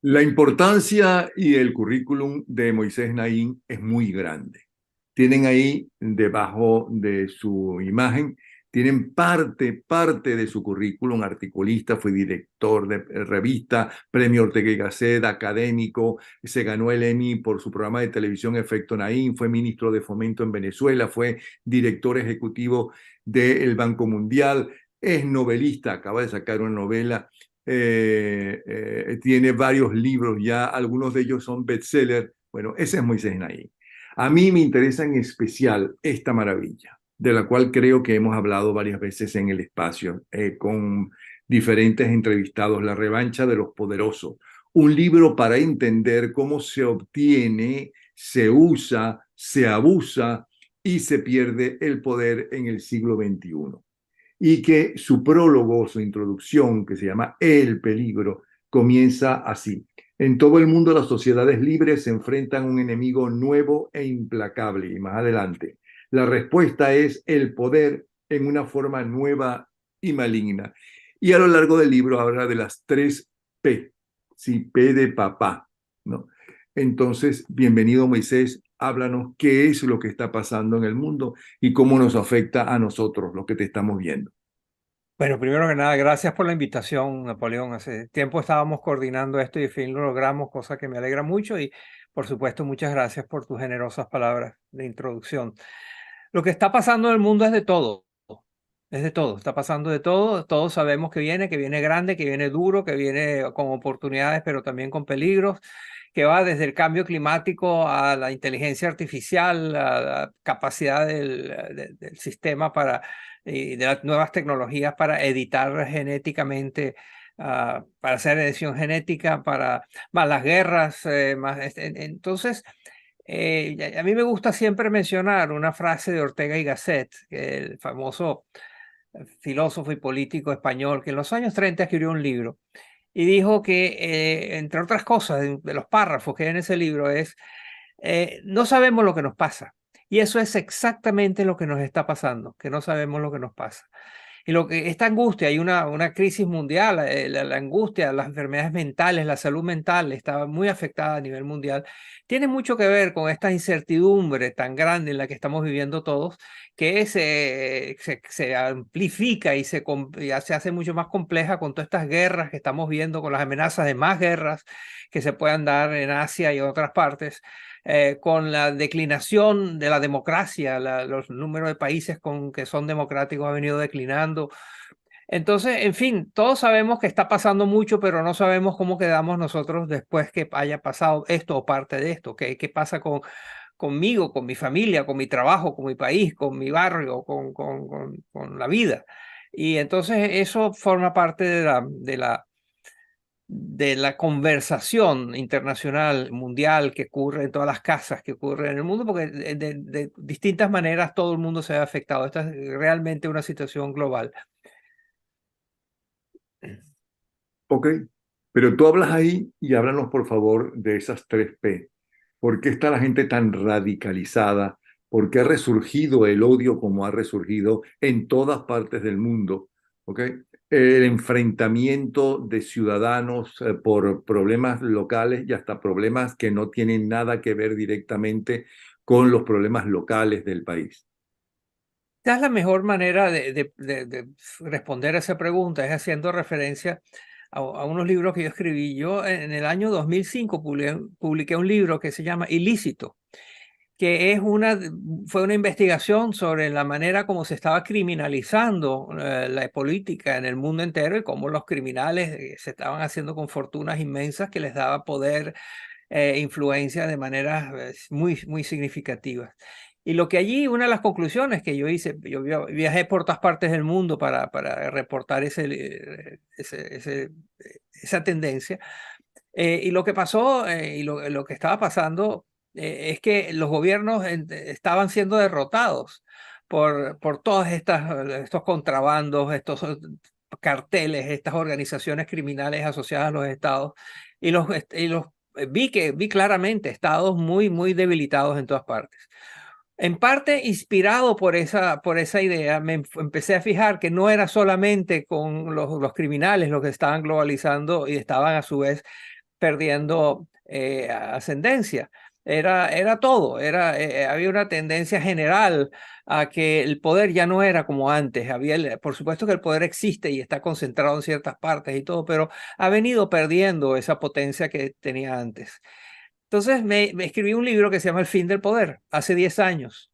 La importancia y el currículum de Moisés Naín es muy grande. Tienen ahí debajo de su imagen, tienen parte de su currículum, articulista, fue director de revista, premio Ortega y Gasset, académico, se ganó el Emmy por su programa de televisión Efecto Naín, fue ministro de Fomento en Venezuela, fue director ejecutivo del Banco Mundial, es novelista, acaba de sacar una novela, tiene varios libros ya, algunos de ellos son bestseller. Bueno, ese es Moisés Naím. A mí me interesa en especial esta maravilla, de la cual creo que hemos hablado varias veces en el espacio, con diferentes entrevistados, La revancha de los poderosos. Un libro para entender cómo se obtiene, se usa, se abusa y se pierde el poder en el siglo XXI, y que su prólogo, su introducción, que se llama El peligro, comienza así. En todo el mundo las sociedades libres se enfrentan a un enemigo nuevo e implacable. Y más adelante, la respuesta es el poder en una forma nueva y maligna. Y a lo largo del libro habla de las tres P, sí, P de papá, ¿no? Entonces, bienvenido Moisés, háblanos qué es lo que está pasando en el mundo y cómo nos afecta a nosotros, lo que te estamos viendo. Bueno, primero que nada, gracias por la invitación, Napoleón. Hace tiempo estábamos coordinando esto y al fin lo logramos, cosa que me alegra mucho y por supuesto muchas gracias por tus generosas palabras de introducción. Lo que está pasando en el mundo es de todo, está pasando de todo. Todos sabemos que viene grande, que viene duro, que viene con oportunidades, pero también con peligros, que va desde el cambio climático a la inteligencia artificial, a la capacidad del sistema y de las nuevas tecnologías para editar genéticamente, para hacer edición genética, para más las guerras. Entonces, a mí me gusta siempre mencionar una frase de Ortega y Gasset, el famoso filósofo y político español, que en los años 30 escribió un libro y dijo que, entre otras cosas, de los párrafos que hay en ese libro es, no sabemos lo que nos pasa. Y eso es exactamente lo que nos está pasando, que no sabemos lo que nos pasa. Y lo que esta angustia, hay una crisis mundial, la angustia, las enfermedades mentales, la salud mental está muy afectada a nivel mundial. Tiene mucho que ver con esta incertidumbre tan grande en la que estamos viviendo todos, que se amplifica y se hace mucho más compleja con todas estas guerras que estamos viendo, con las amenazas de más guerras que se puedan dar en Asia y en otras partes, con la declinación de la democracia, los números de países que son democráticos ha venido declinando. Entonces, en fin, todos sabemos que está pasando mucho, pero no sabemos cómo quedamos nosotros después que haya pasado esto o parte de esto. ¿Qué pasa conmigo, con mi familia, con mi trabajo, con mi país, con mi barrio, con la vida? Y entonces eso forma parte de la conversación internacional, mundial, que ocurre en todas las casas, que ocurre en el mundo, porque de distintas maneras todo el mundo se ve afectado. Esta es realmente una situación global. Ok, pero tú hablas ahí y háblanos por favor de esas tres P. ¿Por qué está la gente tan radicalizada? ¿Por qué ha resurgido el odio como ha resurgido en todas partes del mundo? ¿Ok? El enfrentamiento de ciudadanos por problemas locales y hasta problemas que no tienen nada que ver directamente con los problemas locales del país. Quizás la mejor manera de responder a esa pregunta es haciendo referencia a unos libros que yo escribí. Yo en el año 2005 publiqué un libro que se llama Ilícito, que fue una investigación sobre la manera como se estaba criminalizando la política en el mundo entero y cómo los criminales se estaban haciendo con fortunas inmensas que les daba poder, influencia de maneras muy, muy significativas. Y lo que allí, una de las conclusiones que yo hice, yo viajé por todas partes del mundo para reportar esa tendencia. Y lo que pasó, y lo que estaba pasando, es que los gobiernos estaban siendo derrotados por todas estos contrabandos, estos carteles, estas organizaciones criminales asociadas a los estados. Vi claramente estados muy, muy debilitados en todas partes. En parte inspirado por esa idea, empecé a fijar que no era solamente con los criminales los que estaban globalizando y estaban a su vez perdiendo ascendencia. Era todo, había una tendencia general a que el poder ya no era como antes. Por supuesto que el poder existe y está concentrado en ciertas partes y todo, pero ha venido perdiendo esa potencia que tenía antes. Entonces me escribí un libro que se llama El fin del poder, hace 10 años,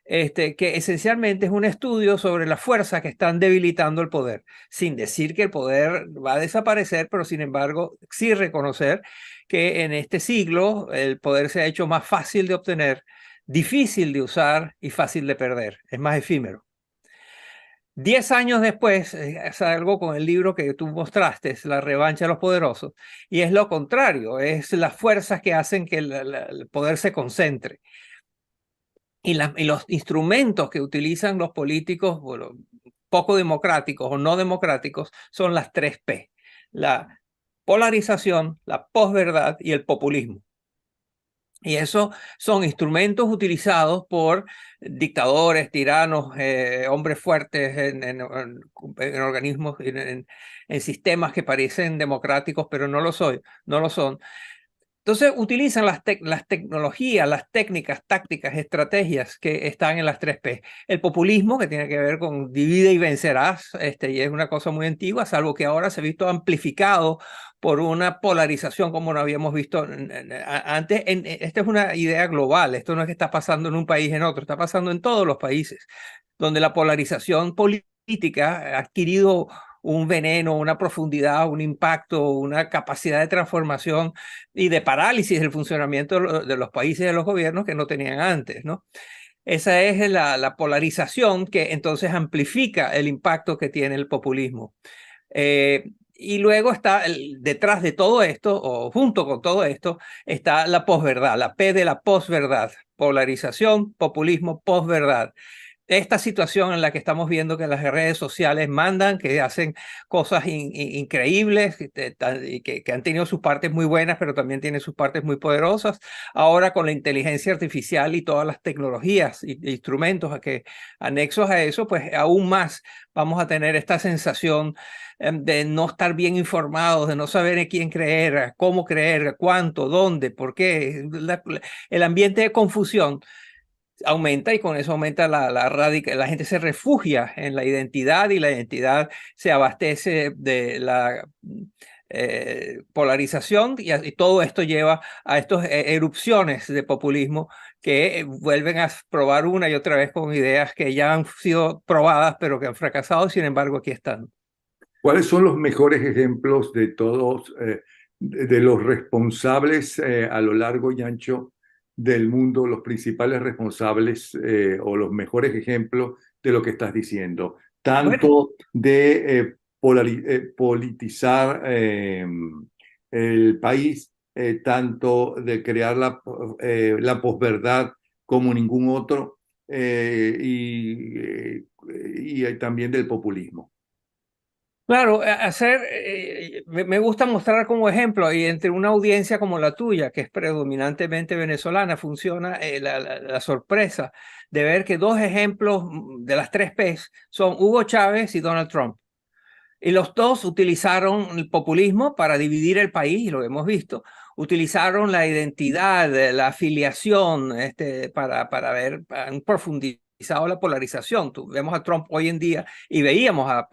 que esencialmente es un estudio sobre las fuerzas que están debilitando el poder, sin decir que el poder va a desaparecer, pero sin embargo sí reconocer que en este siglo el poder se ha hecho más fácil de obtener, difícil de usar y fácil de perder, es más efímero. 10 años después, salgo con el libro que tú mostraste, es La revancha de los poderosos, y es lo contrario, es las fuerzas que hacen que el poder se concentre. Y los instrumentos que utilizan los políticos, bueno, poco democráticos o no democráticos, son las 3 P: la polarización, la posverdad y el populismo. Y esos son instrumentos utilizados por dictadores, tiranos, hombres fuertes en organismos, en sistemas que parecen democráticos, pero no lo son. Entonces utilizan las tecnologías, las técnicas, tácticas, estrategias que están en las 3 P. El populismo, que tiene que ver con divide y vencerás, y es una cosa muy antigua, salvo que ahora se ha visto amplificado por una polarización como no habíamos visto antes. Esta es una idea global, esto no es que está pasando en un país en otro, está pasando en todos los países, donde la polarización política ha adquirido un veneno, una profundidad, un impacto, una capacidad de transformación y de parálisis del funcionamiento de los países y de los gobiernos que no tenían antes, ¿no? Esa es la polarización que entonces amplifica el impacto que tiene el populismo. Y luego está detrás de todo esto, o junto con todo esto, está la posverdad, la P de la posverdad: polarización, populismo, posverdad. Esta situación en la que estamos viendo que las redes sociales mandan, que hacen cosas increíbles, que han tenido sus partes muy buenas, pero también tienen sus partes muy poderosas. Ahora con la inteligencia artificial y todas las tecnologías e instrumentos anexos a eso, pues aún más vamos a tener esta sensación de no estar bien informados, de no saber en quién creer, cómo creer, cuánto, dónde, por qué. El ambiente de confusión aumenta y con eso aumenta la gente se refugia en la identidad y la identidad se abastece de la polarización y todo esto lleva a estas erupciones de populismo que vuelven a probar una y otra vez con ideas que ya han sido probadas pero que han fracasado, sin embargo aquí están. ¿Cuáles son los mejores ejemplos de todos, de los responsables a lo largo y ancho del mundo, los principales responsables o los mejores ejemplos de lo que estás diciendo? Bueno, Tanto de politizar el país, tanto de crear la posverdad como ningún otro, y también del populismo. claro, me gusta mostrar como ejemplo, y entre una audiencia como la tuya, que es predominantemente venezolana, funciona la sorpresa de ver que 2 ejemplos de las 3 Ps son Hugo Chávez y Donald Trump. Y los dos utilizaron el populismo para dividir el país, y lo hemos visto. Utilizaron la identidad, la afiliación, han profundizado la polarización. Vemos a Trump hoy en día y veíamos a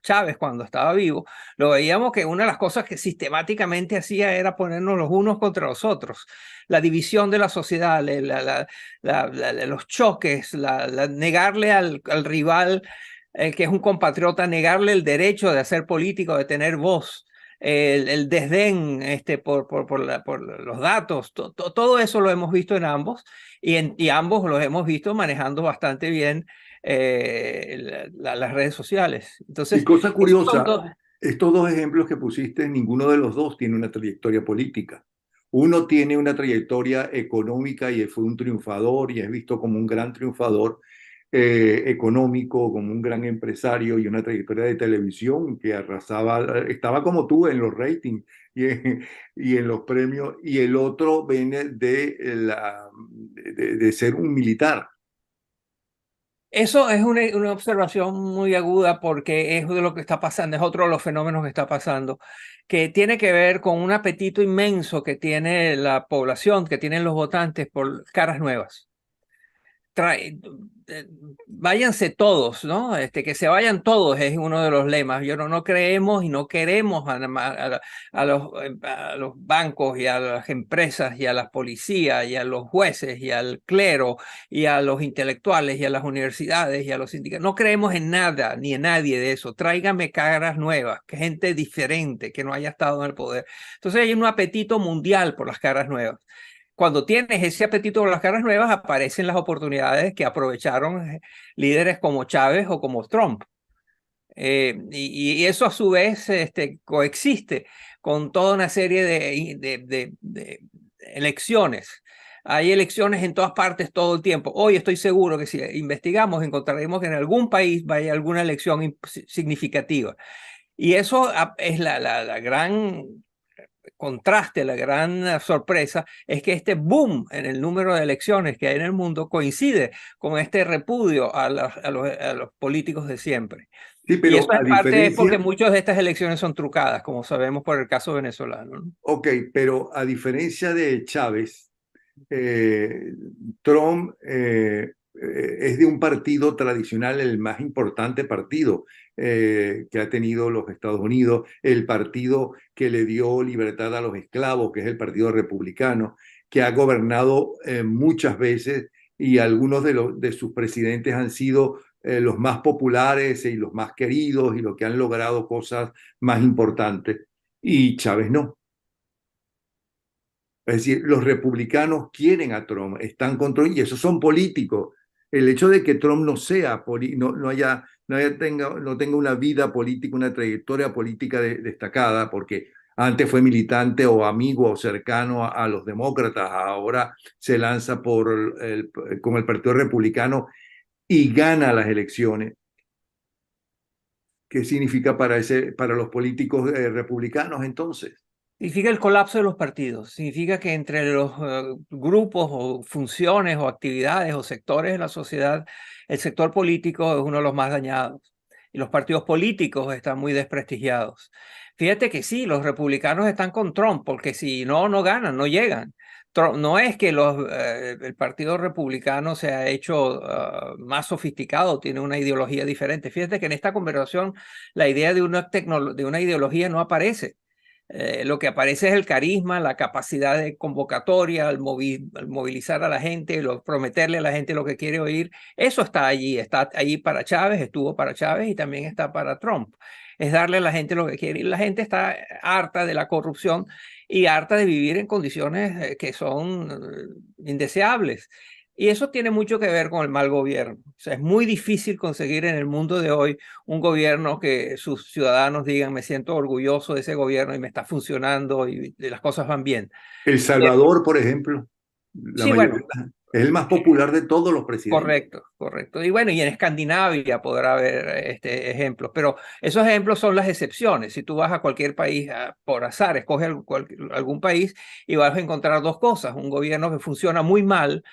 Chávez cuando estaba vivo, lo veíamos que una de las cosas que sistemáticamente hacía era ponernos los unos contra los otros. La división de la sociedad, los choques, negarle al rival que es un compatriota, negarle el derecho de hacer político, de tener voz, el desdén por los datos, todo eso lo hemos visto en ambos y ambos los hemos visto manejando bastante bien las redes sociales. Y Entonces, cosa esos son curiosa, dos. estos dos ejemplos que pusiste, ninguno de los dos tiene una trayectoria política. Uno tiene una trayectoria económica y fue un triunfador y es visto como un gran triunfador económico, como un gran empresario y una trayectoria de televisión que arrasaba, estaba como tú en los ratings y en los premios. Y el otro viene de ser un militar. Eso es una observación muy aguda porque es de lo que está pasando, es otro de los fenómenos que está pasando, que tiene que ver con un apetito inmenso que tiene la población, que tienen los votantes por caras nuevas. Eh, Váyanse todos, ¿no? Que se vayan todos es uno de los lemas. Yo no creemos y no queremos a los bancos y a las empresas y a las policías y a los jueces y al clero y a los intelectuales y a las universidades y a los sindicatos. No creemos en nada ni en nadie de eso. Tráigame caras nuevas, que gente diferente que no haya estado en el poder. Entonces hay un apetito mundial por las caras nuevas. Cuando tienes ese apetito por las caras nuevas, aparecen las oportunidades que aprovecharon líderes como Chávez o como Trump. Y eso a su vez coexiste con toda una serie de elecciones. Hay elecciones en todas partes todo el tiempo. Hoy estoy seguro que si investigamos encontraremos que en algún país vaya alguna elección significativa. Y eso es la gran contraste, la gran sorpresa es que este boom en el número de elecciones que hay en el mundo coincide con este repudio a los políticos de siempre. Sí, Y pero eso a en parte es porque diferencia, muchas de estas elecciones son trucadas, como sabemos por el caso venezolano, ¿no? ok, pero a diferencia de Chávez, eh, Trump es de un partido tradicional, el más importante partido que ha tenido los Estados Unidos, el partido que le dio libertad a los esclavos, que es el Partido Republicano, que ha gobernado muchas veces y algunos de sus presidentes han sido los más populares y los más queridos y los que han logrado cosas más importantes. Y Chávez no. Es decir, los republicanos quieren a Trump, están con Trump y esos son políticos. El hecho de que Trump no sea, no tenga una vida política, una trayectoria política destacada, porque antes fue militante o amigo o cercano a los demócratas, ahora se lanza con el Partido Republicano y gana las elecciones. ¿Qué significa para los políticos republicanos entonces? Significa el colapso de los partidos, significa que entre los grupos o funciones o actividades o sectores de la sociedad, el sector político es uno de los más dañados y los partidos políticos están muy desprestigiados. Fíjate que sí, los republicanos están con Trump porque si no, no ganan, no llegan. No es que el Partido Republicano se ha hecho más sofisticado, tiene una ideología diferente. Fíjate que en esta conversación la idea de de una ideología no aparece. Lo que aparece es el carisma, la capacidad de convocatoria, el movilizar a la gente, prometerle a la gente lo que quiere oír. Eso está allí para Chávez, estuvo para Chávez y también está para Trump. Es darle a la gente lo que quiere. Y la gente está harta de la corrupción y harta de vivir en condiciones que son indeseables. Y eso tiene mucho que ver con el mal gobierno. O sea, es muy difícil conseguir en el mundo de hoy un gobierno que sus ciudadanos digan, me siento orgulloso de ese gobierno y me está funcionando y las cosas van bien. El Salvador, por ejemplo, la Sí, mayoría bueno, es el más popular de todos los presidentes. correcto, correcto. Y bueno, y en Escandinavia podrá haber ejemplos, pero esos ejemplos son las excepciones. Si tú vas a cualquier país por azar, escoge algún país y vas a encontrar dos cosas, un gobierno que funciona muy mal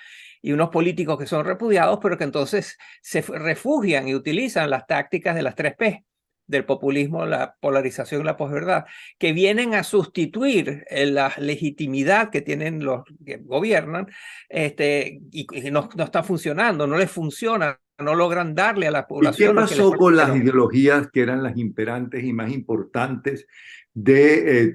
y unos políticos que son repudiados, pero que entonces se refugian y utilizan las tácticas de las tres P, del populismo, la polarización y la posverdad, que vienen a sustituir la legitimidad que tienen los que gobiernan y no está funcionando, no les funciona, no logran darle a la ¿Y qué población lo que les pasó con las dijeron. ideologías que eran las imperantes y más importantes de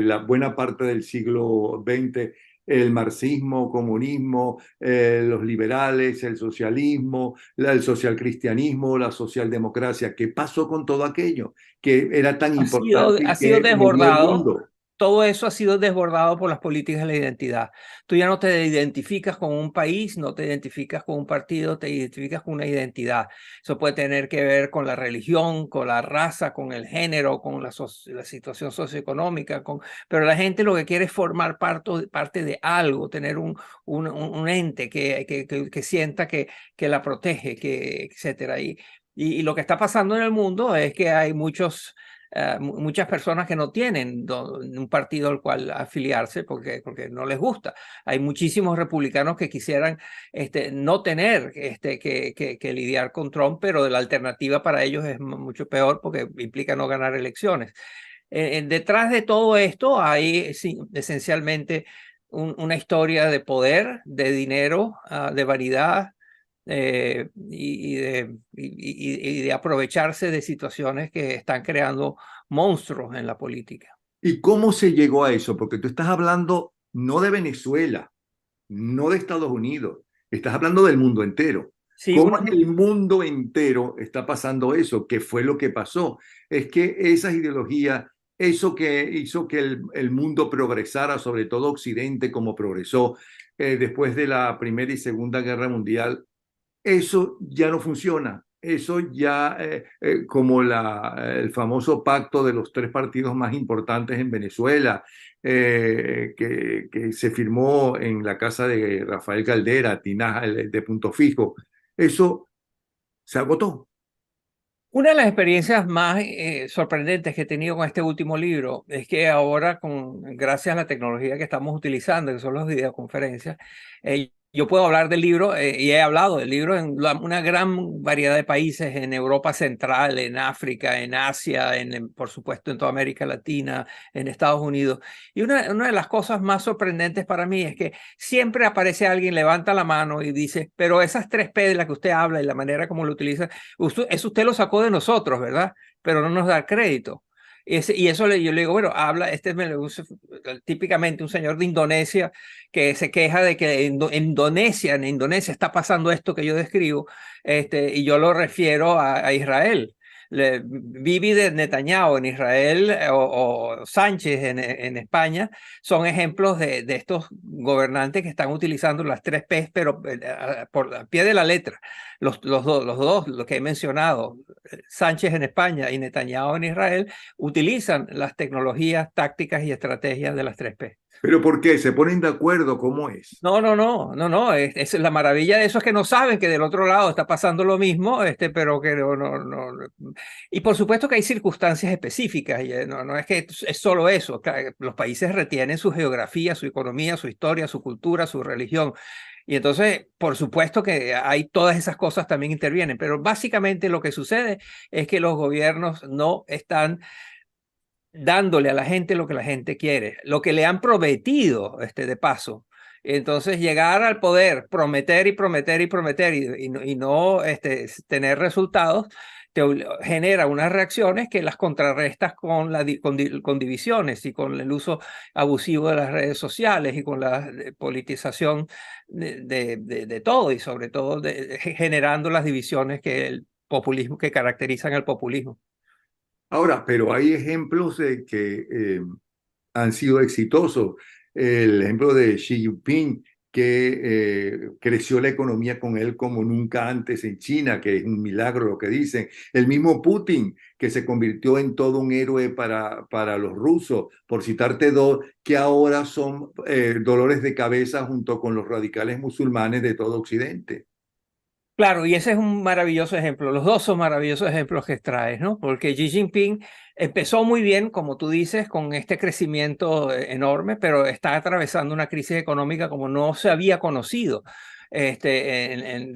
la buena parte del siglo XX? El marxismo, comunismo, los liberales, el socialismo, el socialcristianismo, la socialdemocracia. ¿Qué pasó con todo aquello que era tan importante Ha y sido que movió el desbordado. mundo? Todo eso ha sido desbordado por las políticas de la identidad. Tú ya no te identificas con un país, no te identificas con un partido, te identificas con una identidad. Eso puede tener que ver con la religión, con la raza, con el género, con la situación socioeconómica. Pero la gente lo que quiere es formar parte de algo, tener un ente que sienta que la protege, etcétera. Y lo que está pasando en el mundo es que hay muchos muchas personas que no tienen un partido al cual afiliarse porque no les gusta. Hay muchísimos republicanos que quisieran no tener que lidiar con Trump, pero la alternativa para ellos es mucho peor porque implica no ganar elecciones. Detrás de todo esto hay esencialmente una historia de poder, de dinero, de vanidad, y de aprovecharse de situaciones que están creando monstruos en la política. ¿Y cómo se llegó a eso? Porque tú estás hablando no de Venezuela, no de Estados Unidos, estás hablando del mundo entero. Sí, ¿Cómo en el mundo entero está pasando eso? ¿Qué fue lo que pasó? Es que esas ideologías, eso que hizo que el mundo progresara, sobre todo Occidente, como progresó después de la Primera y Segunda Guerra Mundial, eso ya no funciona. Eso ya, como el famoso pacto de los tres partidos más importantes en Venezuela, que se firmó en la casa de Rafael Caldera, Tinaja, el de Punto Fijo, eso se agotó. una de las experiencias más sorprendentes que he tenido con este último libro es que ahora, gracias a la tecnología que estamos utilizando, que son las videoconferencias, yo puedo hablar del libro y he hablado del libro en una gran variedad de países, en Europa Central, en África, en Asia, por supuesto en toda América Latina, en Estados Unidos. Y una de las cosas más sorprendentes para mí es que siempre aparece alguien, levanta la mano y dice, pero esas 3P de las que usted habla y la manera como lo utiliza, eso usted lo sacó de nosotros, ¿verdad? Pero no nos da crédito. Y eso yo le digo, bueno, habla, me lo usa típicamente un señor de Indonesia que se queja de que en Indonesia está pasando esto que yo describo, y yo lo refiero a Israel. Bibi de Netanyahu en Israel o Sánchez en España son ejemplos de estos gobernantes que están utilizando las 3P, pero por el pie de la letra. Los dos, los que he mencionado, Sánchez en España y Netanyahu en Israel, utilizan las tecnologías, tácticas y estrategias de las 3P. ¿Pero por qué? ¿Se ponen de acuerdo? ¿Cómo es? No. Es la maravilla de eso es que no saben que del otro lado está pasando lo mismo, pero que no. Y por supuesto que hay circunstancias específicas, y no es que es solo eso. Los países retienen su geografía, su economía, su historia, su cultura, su religión. Y entonces, por supuesto que hay todas esas cosas también intervienen, pero básicamente lo que sucede es que los gobiernos no están dándole a la gente lo que la gente quiere, lo que le han prometido de paso. Entonces, llegar al poder, prometer y prometer y prometer y no tener resultados, genera unas reacciones que las contrarrestas con divisiones y con el uso abusivo de las redes sociales y con la politización de todo y sobre todo generando las divisiones que caracterizan el populismo. Ahora, pero hay ejemplos de que han sido exitosos. El ejemplo de Xi Jinping, que creció la economía con él como nunca antes en China, que es un milagro lo que dicen. El mismo Putin, que se convirtió en todo un héroe para los rusos, por citarte dos, que ahora son dolores de cabeza junto con los radicales musulmanes de todo Occidente. Claro, y ese es un maravilloso ejemplo. Los dos son maravillosos ejemplos que traes, ¿no? Porque Xi Jinping empezó muy bien, como tú dices, con este crecimiento enorme, pero está atravesando una crisis económica como no se había conocido desde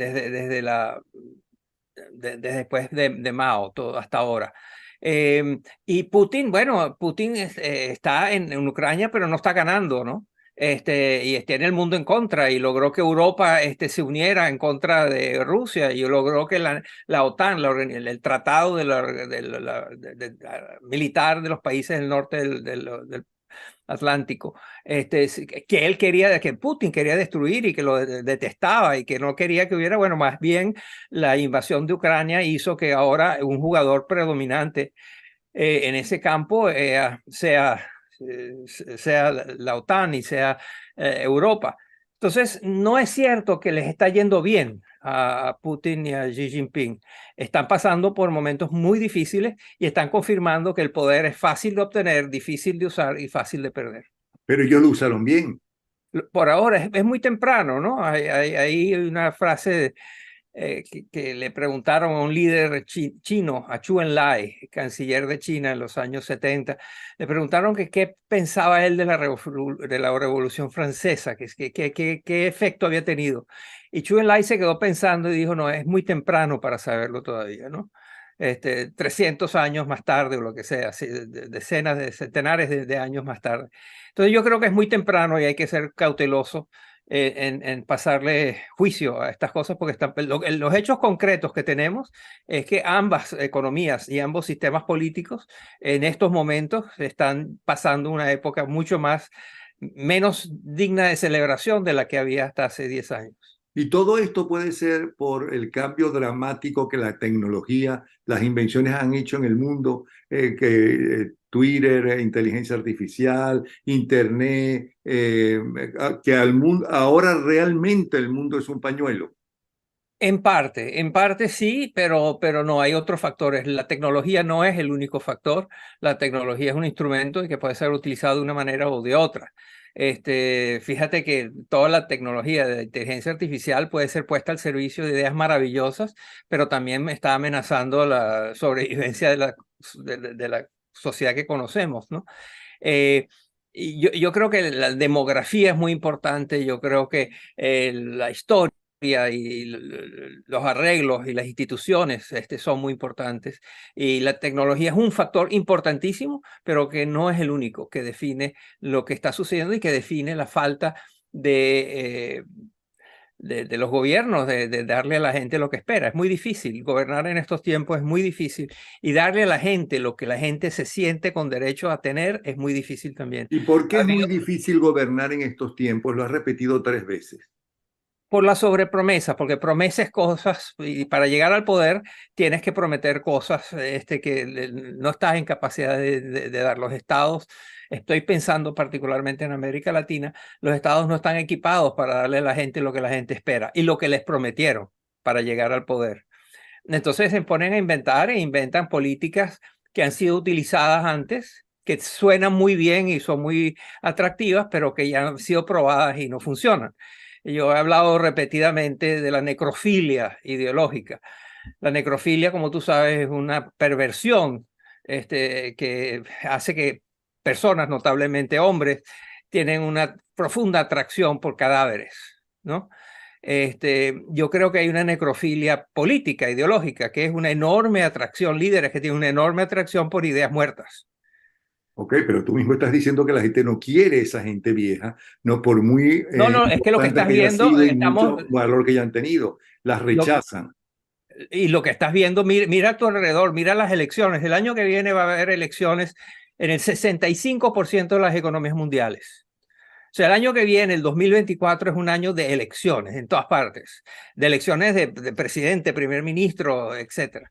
después de Mao hasta ahora. Y Putin, bueno, Putin está en Ucrania, pero no está ganando, ¿no? Y tiene el mundo en contra y logró que Europa se uniera en contra de Rusia y logró que la OTAN, el tratado militar de los países del norte del Atlántico, que él quería, que Putin quería destruir y que lo detestaba y que no quería que hubiera, bueno, más bien la invasión de Ucrania hizo que ahora un jugador predominante en ese campo sea la OTAN y sea Europa. Entonces, no es cierto que les está yendo bien a Putin y a Xi Jinping. Están pasando por momentos muy difíciles y están confirmando que el poder es fácil de obtener, difícil de usar y fácil de perder. Pero ellos lo usaron bien. Por ahora es muy temprano, ¿no? Hay una frase que le preguntaron a un líder chino, a Zhou Enlai, canciller de China en los años 70, le preguntaron que qué pensaba él de la Revolución Francesa, qué efecto había tenido. Y Zhou Enlai se quedó pensando y dijo, no, es muy temprano para saberlo todavía, ¿no? 300 años más tarde o lo que sea, decenas de centenares de años más tarde. Entonces yo creo que es muy temprano y hay que ser cauteloso en pasarle juicio a estas cosas, porque los hechos concretos que tenemos es que ambas economías y ambos sistemas políticos en estos momentos están pasando una época menos digna de celebración de la que había hasta hace 10 años. Y todo esto puede ser por el cambio dramático que la tecnología, las invenciones han hecho en el mundo, Twitter, inteligencia artificial, Internet, que al mundo, ahora realmente el mundo es un pañuelo. En parte sí, pero no, hay otros factores. La tecnología no es el único factor. La tecnología es un instrumento y que puede ser utilizado de una manera o de otra. Fíjate que toda la tecnología de inteligencia artificial puede ser puesta al servicio de ideas maravillosas, pero también está amenazando la sobrevivencia de la sociedad que conocemos, ¿no? Y yo creo que la demografía es muy importante. Yo creo que la historia y los arreglos y las instituciones son muy importantes. Y la tecnología es un factor importantísimo, pero que no es el único que define lo que está sucediendo y que define la falta de los gobiernos de darle a la gente lo que espera. Es muy difícil. Gobernar en estos tiempos es muy difícil. Y darle a la gente lo que la gente se siente con derecho a tener es muy difícil también. ¿Y por qué es muy difícil gobernar en estos tiempos? Lo has repetido 3 veces. Por la sobrepromesa, porque promeses cosas y para llegar al poder tienes que prometer cosas que no estás en capacidad de dar. Los estados, estoy pensando particularmente en América Latina, los estados no están equipados para darle a la gente lo que la gente espera y lo que les prometieron para llegar al poder. Entonces se ponen a inventar e inventan políticas que han sido utilizadas antes, que suenan muy bien y son muy atractivas, pero que ya han sido probadas y no funcionan. Yo he hablado repetidamente de la necrofilia ideológica. La necrofilia, como tú sabes, es una perversión que hace que personas, notablemente hombres, tienen una profunda atracción por cadáveres, ¿no? Yo creo que hay una necrofilia política, ideológica, que es una enorme atracción, líderes que tienen una enorme atracción por ideas muertas. Ok, pero tú mismo estás diciendo que la gente no quiere esa gente vieja, no por muy No, es que lo que importante estás que haya viendo, sido y mucho valor que hayan tenido. Las rechazan. y lo que estás viendo, mira a tu alrededor, mira las elecciones. El año que viene va a haber elecciones en el 65% de las economías mundiales. O sea, el año que viene, el 2024, es un año de elecciones en todas partes, de elecciones de presidente, primer ministro, etcétera.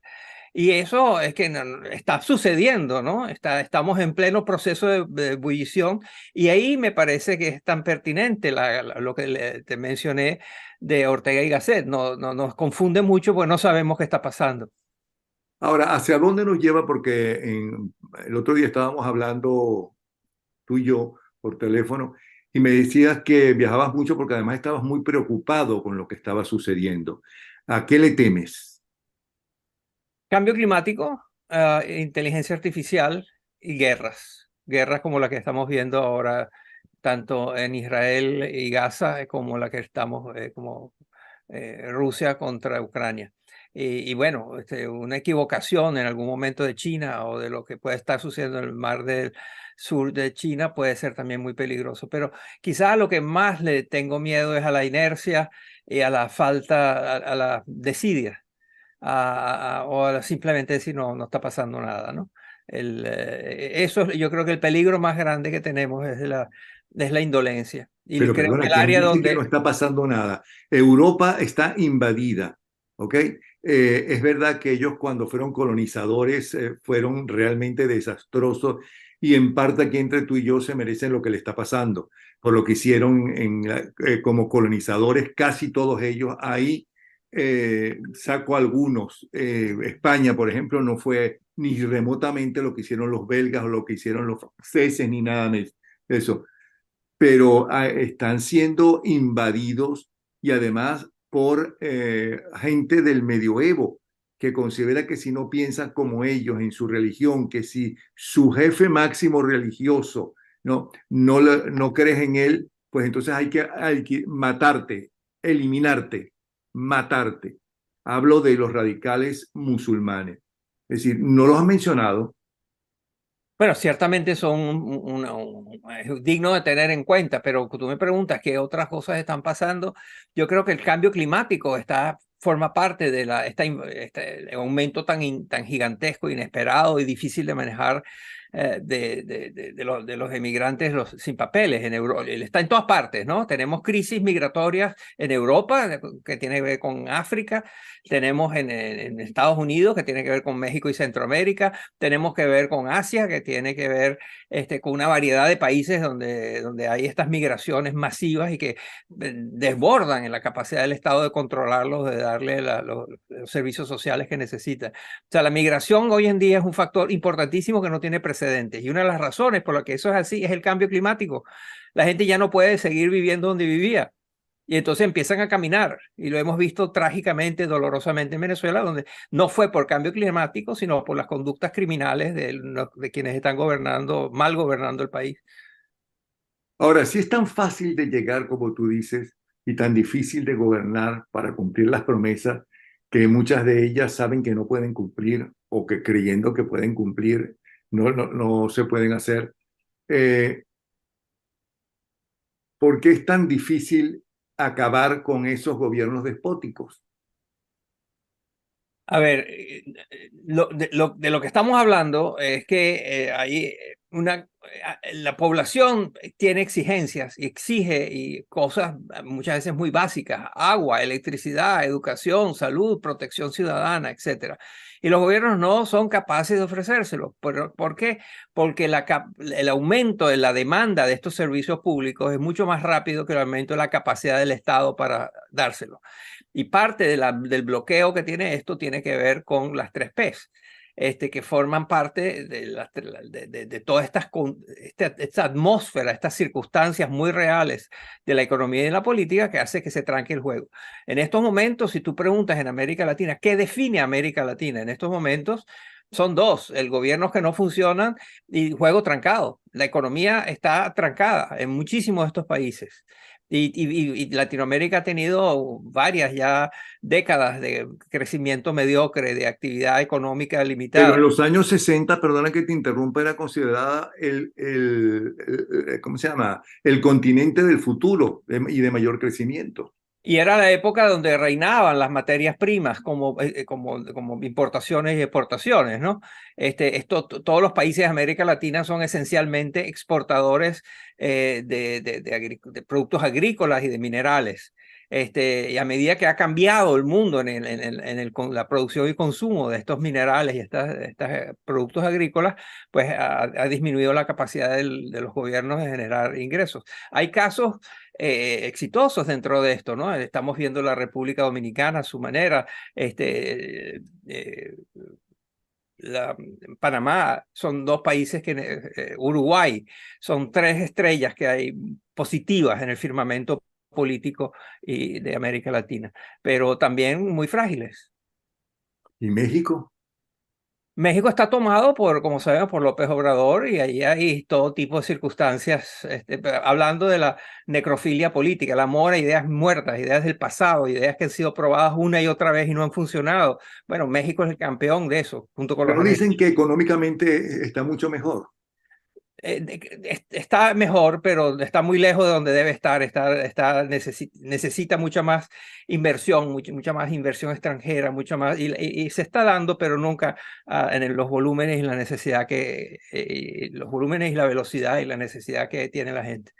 Y eso es que está sucediendo, ¿no? Estamos en pleno proceso de ebullición y ahí me parece que es tan pertinente lo que te mencioné de Ortega y Gasset. Nos confunde mucho porque no sabemos qué está pasando. Ahora, ¿hacia dónde nos lleva? Porque el otro día estábamos hablando tú y yo por teléfono y me decías que viajabas mucho porque además estabas muy preocupado con lo que estaba sucediendo. ¿A qué le temes? Cambio climático, inteligencia artificial y guerras. Guerras como la que estamos viendo ahora, tanto en Israel y Gaza, como la que estamos, como Rusia contra Ucrania. Y bueno, una equivocación en algún momento de China o de lo que puede estar sucediendo en el mar del sur de China puede ser también muy peligroso. Pero quizás lo que más le tengo miedo es a la inercia y a la falta, a la desidia o a simplemente decir no está pasando nada, ¿no? Yo creo que el peligro más grande que tenemos es la indolencia. Y Pero creo que perdona, el ¿quién área dice que no donde... está pasando nada? Europa está invadida, ¿ok? Es verdad que ellos cuando fueron colonizadores fueron realmente desastrosos y en parte aquí entre tú y yo se merecen lo que le está pasando, por lo que hicieron como colonizadores, casi todos ellos. Ahí saco algunos. España, por ejemplo, no fue ni remotamente lo que hicieron los belgas o lo que hicieron los franceses, ni nada de eso, pero están siendo invadidos y además por gente del medioevo que considera que si no piensan como ellos en su religión, que si su jefe máximo religioso no crees en él, pues entonces hay que matarte, eliminarte, matarte. Hablo de los radicales musulmanes. Es decir, no los has mencionado. Bueno, ciertamente son es digno de tener en cuenta, pero tú me preguntas qué otras cosas están pasando. Yo creo que el cambio climático forma parte de este aumento tan gigantesco, inesperado y difícil de manejar de los emigrantes sin papeles en Europa. Él está en todas partes, ¿no? Tenemos crisis migratorias en Europa, que tiene que ver con África, tenemos en Estados Unidos, que tiene que ver con México y Centroamérica, tenemos que ver con Asia, que tiene que ver con una variedad de países donde hay estas migraciones masivas y que desbordan en la capacidad del Estado de controlarlos, de darle los servicios sociales que necesita. O sea, la migración hoy en día es un factor importantísimo que no tiene precedentes. Y una de las razones por las que eso es así es el cambio climático. La gente ya no puede seguir viviendo donde vivía. Y entonces empiezan a caminar. Y lo hemos visto trágicamente, dolorosamente en Venezuela, donde no fue por cambio climático, sino por las conductas criminales de quienes están mal gobernando el país. Ahora, si es tan fácil de llegar como tú dices y tan difícil de gobernar para cumplir las promesas que muchas de ellas saben que no pueden cumplir o que creyendo que pueden cumplir no se pueden hacer, eh, ¿por qué es tan difícil acabar con esos gobiernos despóticos? A ver, de lo que estamos hablando es que la población tiene exigencias y exige cosas muchas veces muy básicas: agua, electricidad, educación, salud, protección ciudadana, etcétera. Y los gobiernos no son capaces de ofrecérselo. ¿Por qué? Porque el aumento de la demanda de estos servicios públicos es mucho más rápido que el aumento de la capacidad del Estado para dárselo. Y parte del bloqueo que tiene esto tiene que ver con las 3Ps, que forman parte de toda esta atmósfera, estas circunstancias muy reales de la economía y de la política que hace que se tranque el juego. En estos momentos, si tú preguntas en América Latina, ¿qué define América Latina? En estos momentos son dos: el gobierno que no funcionan y juego trancado. La economía está trancada en muchísimos de estos países. Y Latinoamérica ha tenido varias ya décadas de crecimiento mediocre, de actividad económica Pero en limitada. los años 60, perdona que te interrumpa, era considerada ¿cómo se llama? El continente del futuro y de mayor crecimiento. Y era la época donde reinaban las materias primas como importaciones y exportaciones, ¿no? Todos los países de América Latina son esencialmente exportadores de productos agrícolas y de minerales. Y a medida que ha cambiado el mundo con la producción y consumo de estos minerales y estos productos agrícolas, pues ha disminuido la capacidad de los gobiernos de generar ingresos. Hay casos exitosos dentro de esto, ¿no? Estamos viendo la República Dominicana a su manera, Panamá, son dos países Uruguay, son tres estrellas que hay positivas en el firmamento político de América Latina, pero también muy frágiles. ¿Y México? México está tomado como sabemos, por López Obrador, y ahí hay todo tipo de circunstancias, hablando de la necrofilia política, el amor a ideas muertas, ideas del pasado, ideas que han sido probadas una y otra vez y no han funcionado. Bueno, México es el campeón de eso, junto con los Pero dicen argentinos. que económicamente está mucho mejor. Está mejor, pero está muy lejos de donde debe estar. Necesita mucha más inversión, mucha más inversión extranjera, mucha más, y se está dando, pero nunca en los volúmenes y la necesidad los volúmenes y la velocidad y la necesidad que tiene la gente.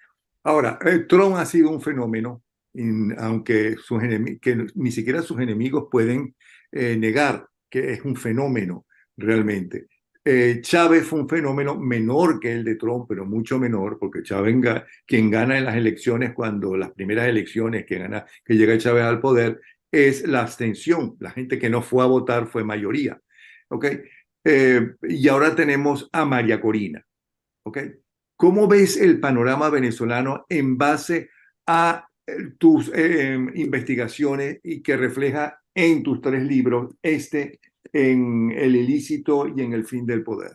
Ahora, Trump ha sido un fenómeno, aunque que ni siquiera sus enemigos pueden negar que es un fenómeno realmente. Chávez fue un fenómeno menor que el de Trump, pero mucho menor, porque Chávez, quien gana en las elecciones, cuando las primeras elecciones que llega Chávez al poder, es la abstención. La gente que no fue a votar fue mayoría. ¿Ok? Y ahora tenemos a María Corina. ¿Ok? ¿Cómo ves el panorama venezolano en base a tus investigaciones y que refleja en tus 3 libros, en El ilícito y en El fin del poder.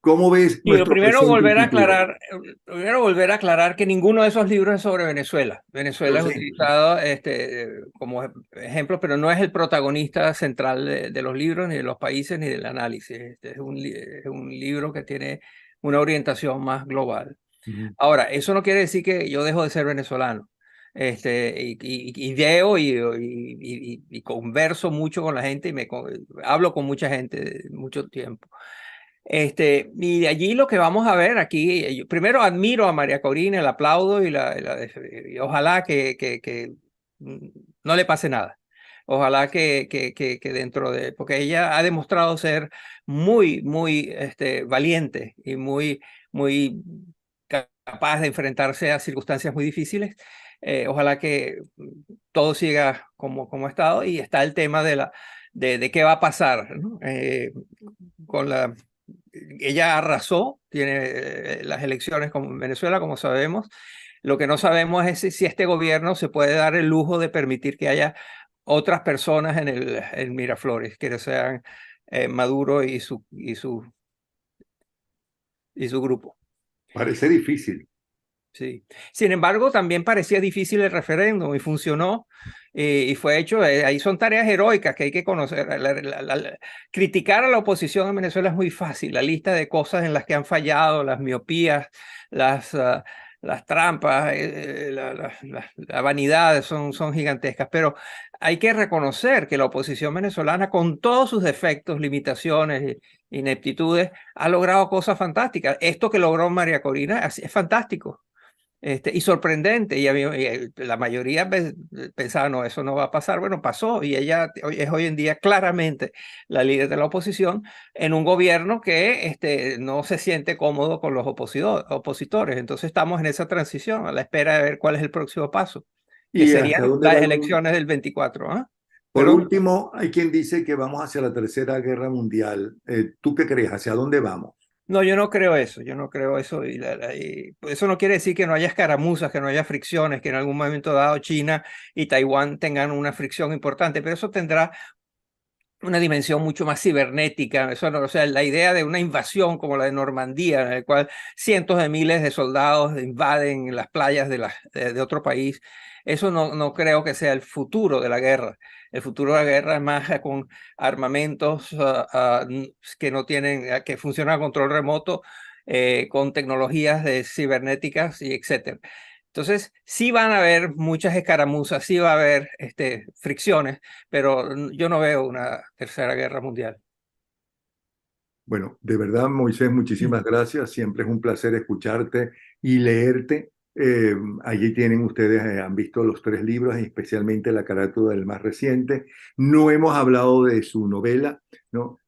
¿Cómo ves Y lo nuestro presente y futuro? primero volver a aclarar que ninguno de esos libros es sobre Venezuela. Yo Venezuela es sé. utilizado como ejemplo, pero no es el protagonista central de los libros, ni de los países, ni del análisis. Este es un libro que tiene una orientación más global. Ujú. Ahora, eso no quiere decir que yo dejo de ser venezolano. Y leo y converso mucho con la gente y hablo con mucha gente mucho tiempo. Y de allí lo que vamos a ver aquí, yo primero admiro a María Corina, la aplaudo y ojalá que mm, no le pase nada. Ojalá que dentro de, porque ella ha demostrado ser muy valiente y muy capaz de enfrentarse a circunstancias muy difíciles. Ojalá que todo siga como ha estado y está el tema de qué va a pasar, ¿no? Con la ella arrasó, tiene las elecciones como en Venezuela, como sabemos. Lo que no sabemos es si este gobierno se puede dar el lujo de permitir que haya otras personas en Miraflores, que no sean Maduro y su grupo. Parece difícil. Sí. Sin embargo, también parecía difícil el referéndum y funcionó y fue hecho. Ahí son tareas heroicas que hay que conocer. Criticar a la oposición en Venezuela es muy fácil. La lista de cosas en las que han fallado, las miopías, las trampas, la vanidad son gigantescas. Pero hay que reconocer que la oposición venezolana, con todos sus defectos, limitaciones, ineptitudes, ha logrado cosas fantásticas. Esto que logró María Corina es fantástico. Y sorprendente, la mayoría pensaba, no, eso no va a pasar. Bueno, pasó y ella es hoy en día claramente la líder de la oposición en un gobierno que no se siente cómodo con los opositores. Entonces estamos en esa transición, a la espera de ver cuál es el próximo paso, que ¿Y hasta serían dónde las va? elecciones del 24. ¿Ah? Por ¿Perdón? último, hay quien dice que vamos hacia la Tercera Guerra Mundial. ¿Tú qué crees? ¿Hacia dónde vamos? No, yo no creo eso, yo no creo eso. Y eso no quiere decir que no haya escaramuzas, que no haya fricciones, que en algún momento dado China y Taiwán tengan una fricción importante, pero eso tendrá una dimensión mucho más cibernética. Eso no, o sea, la idea de una invasión como la de Normandía, en la cual cientos de miles de soldados invaden las playas de otro país, eso no creo que sea el futuro de la guerra. El futuro de la guerra es más con armamentos que no tienen, que funcionan a control remoto, con tecnologías de cibernéticas y etcétera. Entonces, sí van a haber muchas escaramuzas, sí va a haber fricciones, pero yo no veo una tercera guerra mundial. Bueno, de verdad, Moisés, muchísimas gracias. Siempre es un placer escucharte y leerte. Allí tienen ustedes, han visto los 3 libros, y especialmente la carátula del más reciente. No hemos hablado de su novela, ¿no?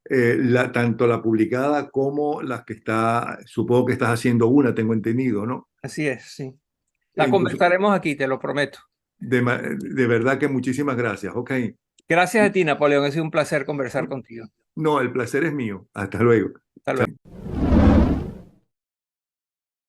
Tanto la publicada como la que está, supongo que estás haciendo una, tengo entendido, ¿no? Así es, sí. La Entonces, conversaremos aquí, te lo prometo. de verdad que muchísimas gracias. Ok. Gracias a ti, Napoleón. Ha sido un placer conversar contigo. No, el placer es mío. Hasta luego. Hasta luego.